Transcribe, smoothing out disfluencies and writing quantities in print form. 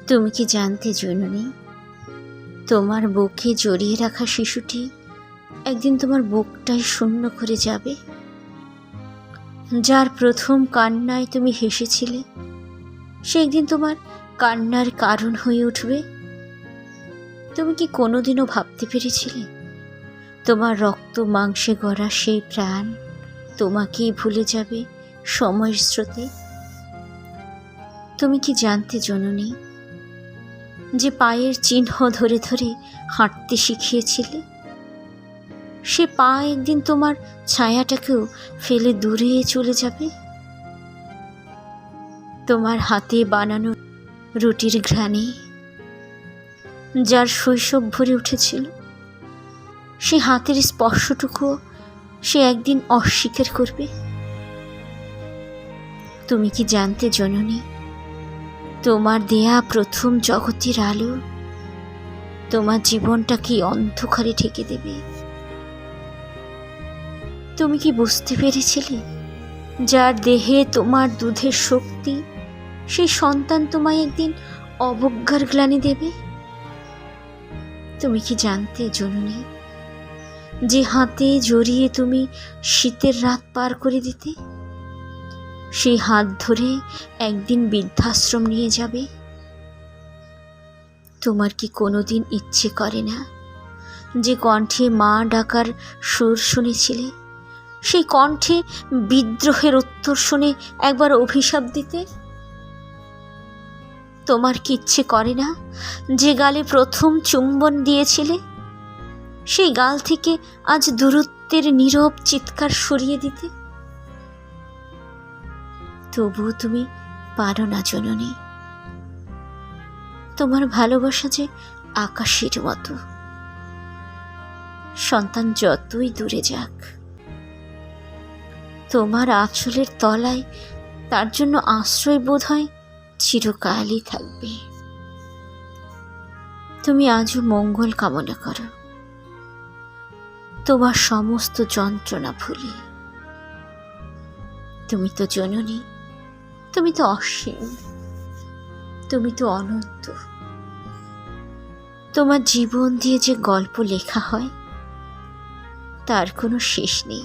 তুমি কি জানতে জননী, তোমার বুকে জড়িয়ে রাখা শিশুটি একদিন তোমার বুকটাই শূন্য করে যাবে। যার প্রথম কান্নায় তুমি হেসেছিলে, সে একদিন তোমার কান্নার কারণ হয়ে উঠবে। তুমি কি কোনোদিনও ভাবতে পেরেছিলে তোমার রক্ত মাংসে গড়া সেই প্রাণ তোমাকেই ভুলে যাবে সময়ের স্রোতে? তুমি কি জানতে জননী, যে পায়ের চিহ্ন ধরে ধরে হাঁটতে শিখিয়েছিলে, সে পা একদিন তোমার ছায়াটাকেও ফেলে দূরে চলে যাবে? তোমার হাতে বানানো রুটির ঘ্রাণে যার শৈশব ভরে উঠেছিল, সে হাতের স্পর্শটুকুও সে একদিন অস্বীকার করবে। তুমি কি জানতে জননী, তোমার দেয়া প্রথম জগতের আলো তোমার জীবনটাকে অন্ধকারে ঢেকে দেবে? তুমি কি বুঝতে পেরেছিলে, যার দেহে তোমার দুধের শক্তি, সেই সন্তান তোমায় একদিন অবজ্ঞার গ্লানি দেবে? তুমি কি জানতে জননী, যে হাতে জড়িয়ে তুমি শীতের রাত পার করে দিতে, সেই হাত ধরে একদিন বৃদ্ধাশ্রম নিয়ে যাবে? তোমার কি কোনোদিন ইচ্ছে করে না, যে কণ্ঠে মা ডাকার সুর শুনেছিলে, সেই কণ্ঠে বিদ্রোহের উত্তর শুনে একবার অভিশাপ দিতে? তোমার কি ইচ্ছে করে না, যে গালে প্রথম চুম্বন দিয়েছিলে, সেই গাল থেকে আজ দূরত্বের নীরব চিৎকার সরিয়ে দিতে? তবুও তুমি পারো না জননী। তোমার ভালোবাসা যে আকাশের মতো, সন্তান যতই দূরে যাক, তোমার আঁচলের তলায় তার জন্য আশ্রয় বোধ হয় চিরকালই থাকবে। তুমি আজও মঙ্গল কামনা করো, তোমার সমস্ত যন্ত্রণা ভুলে। তুমি তো জননী, তুমি তো অসীম, তুমি তো অনন্ত। তোমার জীবন দিয়ে যে গল্প লেখা হয়, তার কোনো শেষ নেই।